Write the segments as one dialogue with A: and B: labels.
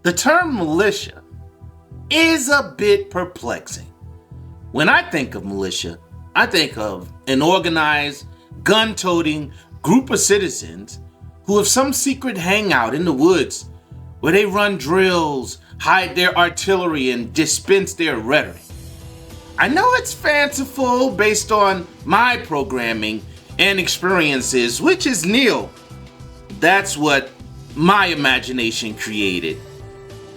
A: The term militia is a bit perplexing. When I think of militia, I think of an organized, gun-toting group of citizens who have some secret hangout in the woods where they run drills, hide their artillery, and dispense their rhetoric. I know it's fanciful based on my programming and experiences, which is nil. That's what my imagination created.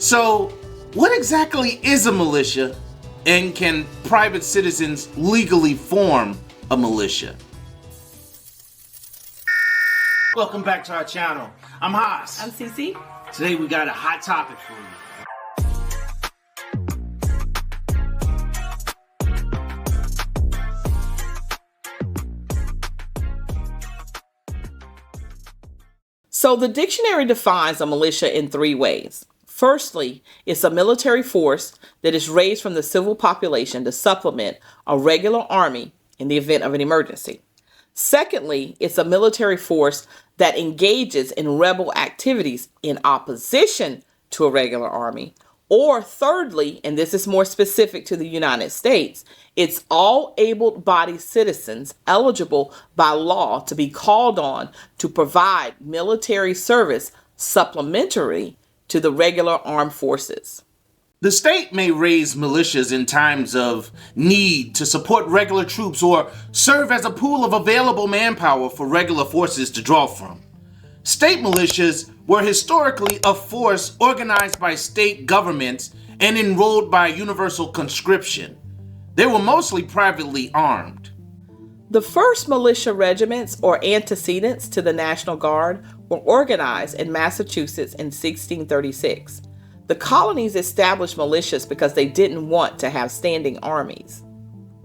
A: So, what exactly is a militia, and can private citizens legally form a militia? Welcome back to our channel. I'm Haas.
B: I'm Cece.
A: Today we got a hot topic for you.
B: So the dictionary defines a militia in three ways. Firstly, it's a military force that is raised from the civil population to supplement a regular army in the event of an emergency. Secondly, it's a military force that engages in rebel activities in opposition to a regular army. Or thirdly, and this is more specific to the United States, it's all able-bodied citizens eligible by law to be called on to provide military service supplementary to the regular armed forces.
A: The state may raise militias in times of need to support regular troops or serve as a pool of available manpower for regular forces to draw from. State militias were historically a force organized by state governments and enrolled by universal conscription. They were mostly privately armed.
B: The first militia regiments or antecedents to the National Guard were organized in Massachusetts in 1636. The colonies established militias because they didn't want to have standing armies.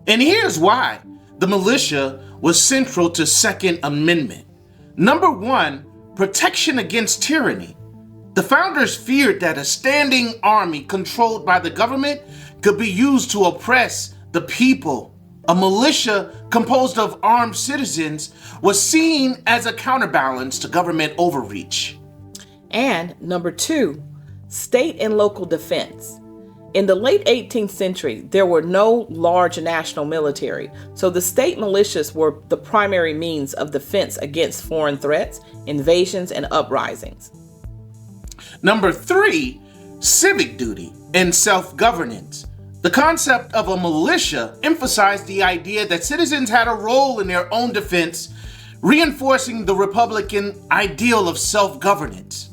A: And here's why. The militia was central to Second Amendment. Number one, protection against tyranny. The founders feared that a standing army controlled by the government could be used to oppress the people. A militia composed of armed citizens was seen as a counterbalance to government overreach.
B: And number two, state and local defense. In the late 18th century, there were no large national military, so the state militias were the primary means of defense against foreign threats, invasions, and uprisings.
A: Number three, civic duty and self-governance. The concept of a militia emphasized the idea that citizens had a role in their own defense, reinforcing the Republican ideal of self-governance.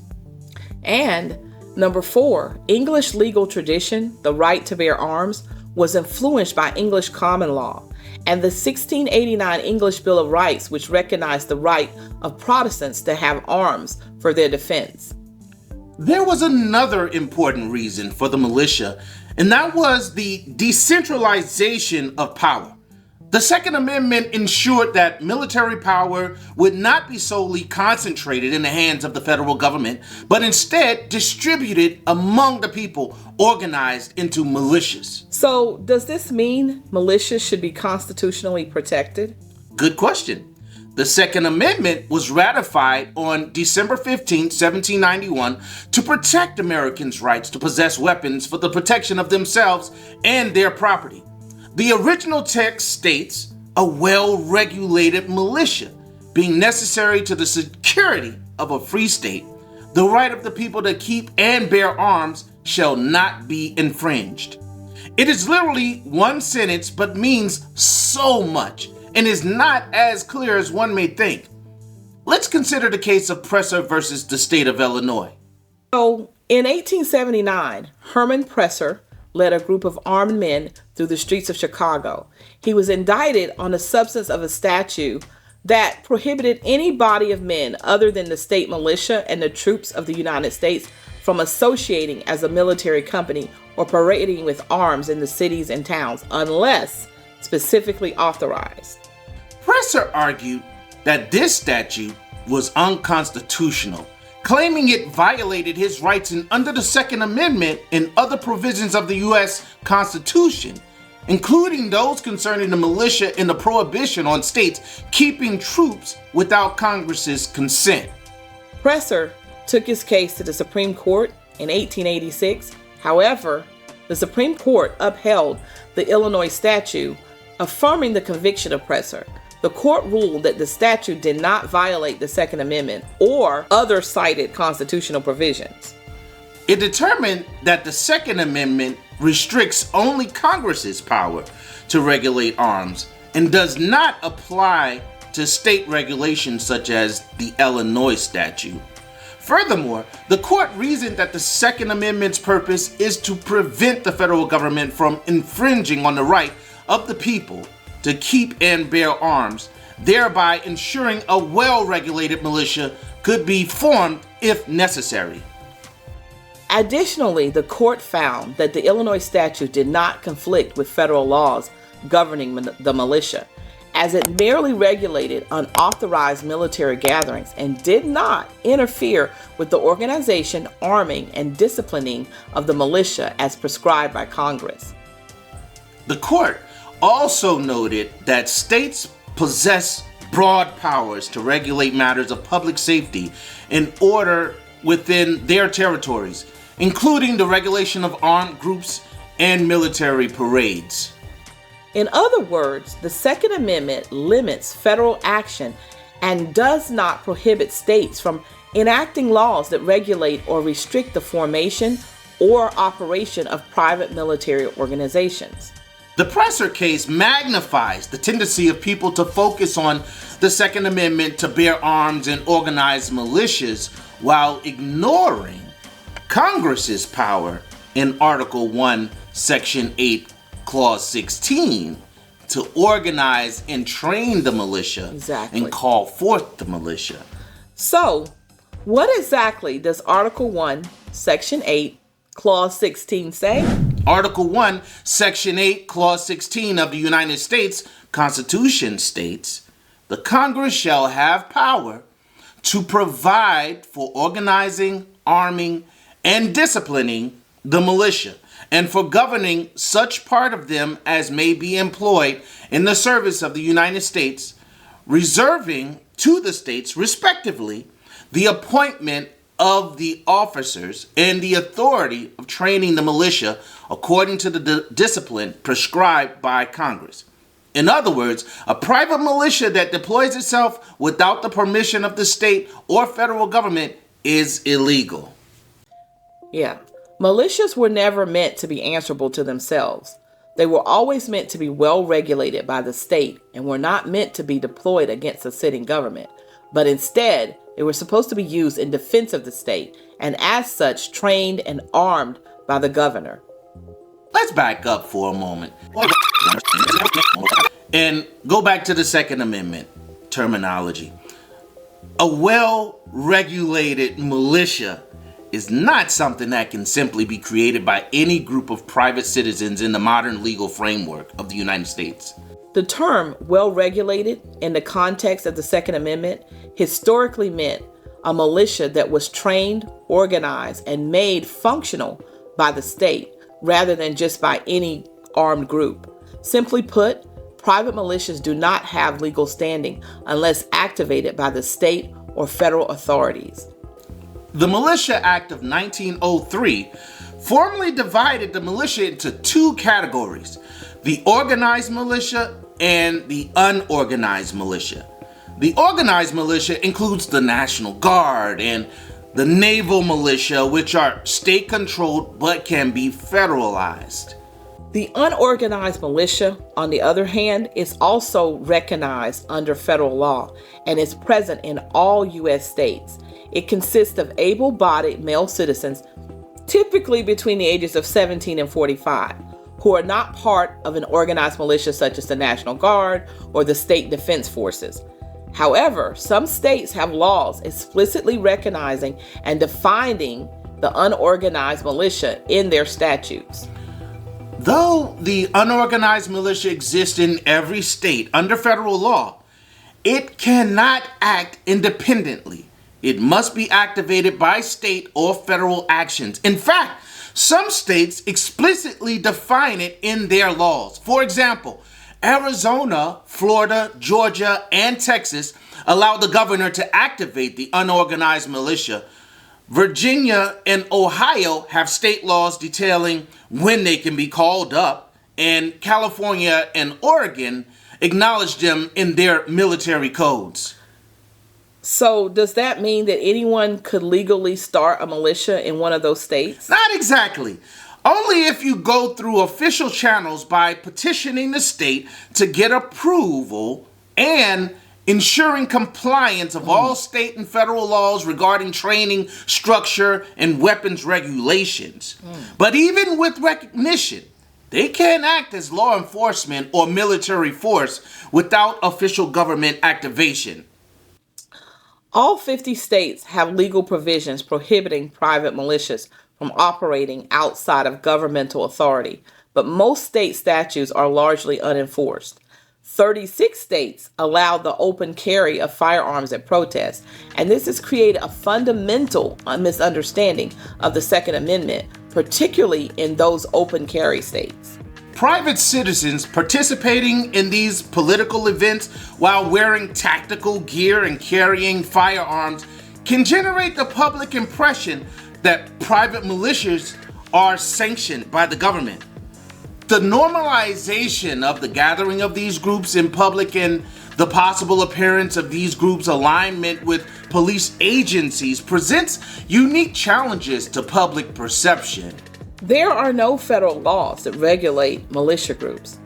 B: And number four, English legal tradition, the right to bear arms, was influenced by English common law and the 1689 English Bill of Rights, which recognized the right of Protestants to have arms for their defense.
A: There was another important reason for the militia, and that was the decentralization of power. The Second Amendment ensured that military power would not be solely concentrated in the hands of the federal government, but instead distributed among the people, organized into militias.
B: So, does this mean militias should be constitutionally protected?
A: Good question. The Second Amendment was ratified on December 15, 1791, to protect Americans' rights to possess weapons for the protection of themselves and their property. The original text states a well-regulated militia being necessary to the security of a free state. The right of the people to keep and bear arms shall not be infringed. It is literally one sentence, but means so much and is not as clear as one may think. Let's consider the case of Presser versus the state of Illinois.
B: So, in 1879, Herman Presser led a group of armed men through the streets of Chicago. He was indicted on the substance of a statute that prohibited any body of men other than the state militia and the troops of the United States from associating as a military company or parading with arms in the cities and towns unless specifically authorized.
A: Presser argued that this statute was unconstitutional, claiming it violated his rights under the Second Amendment and other provisions of the U.S. Constitution, including those concerning the militia and the prohibition on states keeping troops without Congress's consent.
B: Presser took his case to the Supreme Court in 1886. However, the Supreme Court upheld the Illinois statute, affirming the conviction oppressor. The court ruled that the statute did not violate the Second Amendment or other cited constitutional provisions.
A: It determined that the Second Amendment restricts only Congress's power to regulate arms and does not apply to state regulations such as the Illinois statute. Furthermore, the court reasoned that the Second Amendment's purpose is to prevent the federal government from infringing on the right of the people to keep and bear arms, thereby ensuring a well-regulated militia could be formed if necessary.
B: Additionally, the court found that the Illinois statute did not conflict with federal laws governing the militia, as it merely regulated unauthorized military gatherings and did not interfere with the organization, arming, and disciplining of the militia as prescribed by Congress.
A: The court also noted that states possess broad powers to regulate matters of public safety in order within their territories, including the regulation of armed groups and military parades.
B: In other words, the Second Amendment limits federal action and does not prohibit states from enacting laws that regulate or restrict the formation or operation of private military organizations.
A: The Presser case magnifies the tendency of people to focus on the Second Amendment to bear arms and organize militias while ignoring Congress's power in Article 1, Section 8, Clause 16 to organize and train the militia and call forth the militia.
B: So, what exactly does Article 1, Section 8, Clause 16 say?
A: Article 1, Section 8, Clause 16 of the United States Constitution states, "The Congress shall have power to provide for organizing, arming, and disciplining the militia, and for governing such part of them as may be employed in the service of the United States, reserving to the states, respectively, the appointment of the officers and the authority of training the militia according to the discipline prescribed by Congress." In other words, a private militia that deploys itself without the permission of the state or federal government is illegal.
B: Yeah. Militias were never meant to be answerable to themselves. They were always meant to be well regulated by the state and were not meant to be deployed against a sitting government, but instead, they were supposed to be used in defense of the state and as such trained and armed by the governor.
A: Let's back up for a moment and go back to the Second Amendment terminology. A well-regulated militia is not something that can simply be created by any group of private citizens in the modern legal framework of the United States.
B: The term well-regulated in the context of the Second Amendment historically meant a militia that was trained, organized, and made functional by the state rather than just by any armed group. Simply put, private militias do not have legal standing unless activated by the state or federal authorities.
A: The Militia Act of 1903 formally divided the militia into two categories: the organized militia and the unorganized militia. The organized militia includes the National Guard and the naval militia, which are state-controlled but can be federalized.
B: The unorganized militia, on the other hand, is also recognized under federal law and is present in all U.S. states. It consists of able-bodied male citizens, typically between the ages of 17 and 45, who are not part of an organized militia such as the National Guard or the state defense forces. However, some states have laws explicitly recognizing and defining the unorganized militia in their statutes.
A: Though the unorganized militia exists in every state under federal law, it cannot act independently. It must be activated by state or federal actions. In fact, some states explicitly define it in their laws. For example, Arizona, Florida, Georgia, and Texas allow the governor to activate the unorganized militia Virginia and Ohio have state laws detailing when they can be called up, and California and Oregon acknowledge them in their military codes.
B: So does that mean that anyone could legally start a militia in one of those states?
A: Not exactly. Only if you go through official channels by petitioning the state to get approval and ensuring compliance of all state and federal laws regarding training, structure, and weapons regulations. But even with recognition, they can't act as law enforcement or military force without official government activation.
B: All 50 states have legal provisions prohibiting private militias from operating outside of governmental authority, but most state statutes are largely unenforced. 36 states allow the open carry of firearms at protests, and this has created a fundamental misunderstanding of the Second Amendment, particularly in those open carry states.
A: Private citizens participating in these political events while wearing tactical gear and carrying firearms can generate the public impression that private militias are sanctioned by the government. The normalization of the gathering of these groups in public and the possible appearance of these groups' alignment with police agencies presents unique challenges to public perception.
B: There are no federal laws that regulate militia groups,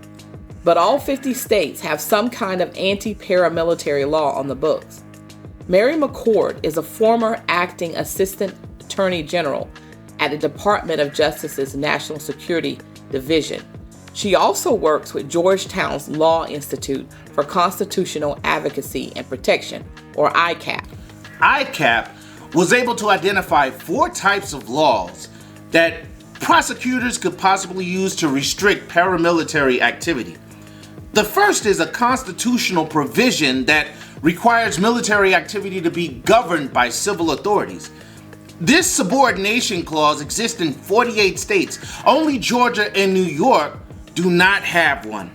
B: but all 50 states have some kind of anti-paramilitary law on the books. Mary McCord is a former acting assistant attorney general at the Department of Justice's National Security Division. She also works with Georgetown's Law Institute for Constitutional Advocacy and Protection, or ICAP.
A: ICAP was able to identify 4 types of laws that prosecutors could possibly use to restrict paramilitary activity. The first is a constitutional provision that requires military activity to be governed by civil authorities. This subordination clause exists in 48 states. Only Georgia and New York do not have one.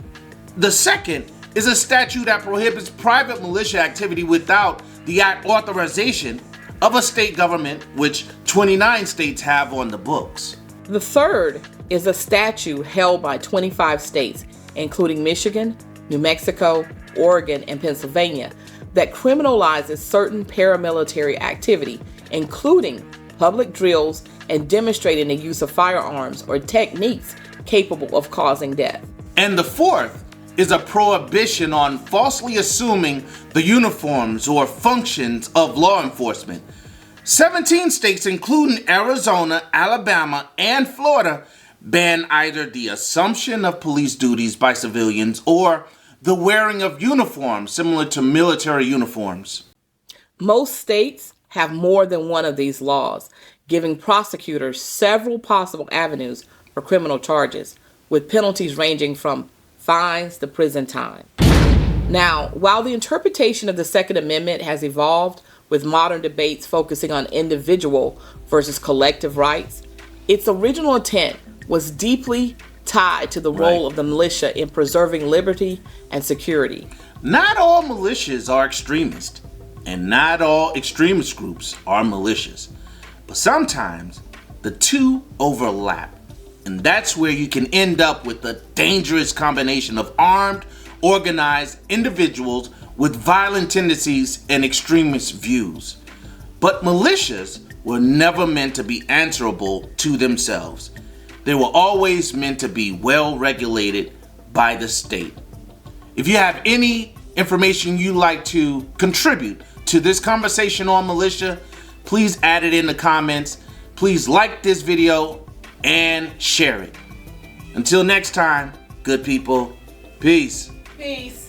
A: The second is a statute that prohibits private militia activity without the authorization of a state government, which 29 states have on the books.
B: The third is a statute held by 25 states, including Michigan, New Mexico, Oregon, and Pennsylvania, that criminalizes certain paramilitary activity, including public drills and demonstrating the use of firearms or techniques capable of causing death.
A: And the fourth is a prohibition on falsely assuming the uniforms or functions of law enforcement. 17 states, including Arizona, Alabama, and Florida, ban either the assumption of police duties by civilians or the wearing of uniforms similar to military uniforms.
B: Most states have more than one of these laws, giving prosecutors several possible avenues for criminal charges, with penalties ranging from fines to prison time. Now, while the interpretation of the Second Amendment has evolved, with modern debates focusing on individual versus collective rights, its original intent was deeply tied to the role of the militia in preserving liberty and security.
A: Not all militias are extremist, and not all extremist groups are militias. But sometimes the two overlap, and that's where you can end up with a dangerous combination of armed, organized individuals with violent tendencies and extremist views. But militias were never meant to be answerable to themselves. They were always meant to be well regulated by the state. If you have any information you'd like to contribute to this conversation on militia, please add it in the comments. Please like this video and share it. Until next time, good people, peace.
B: Peace.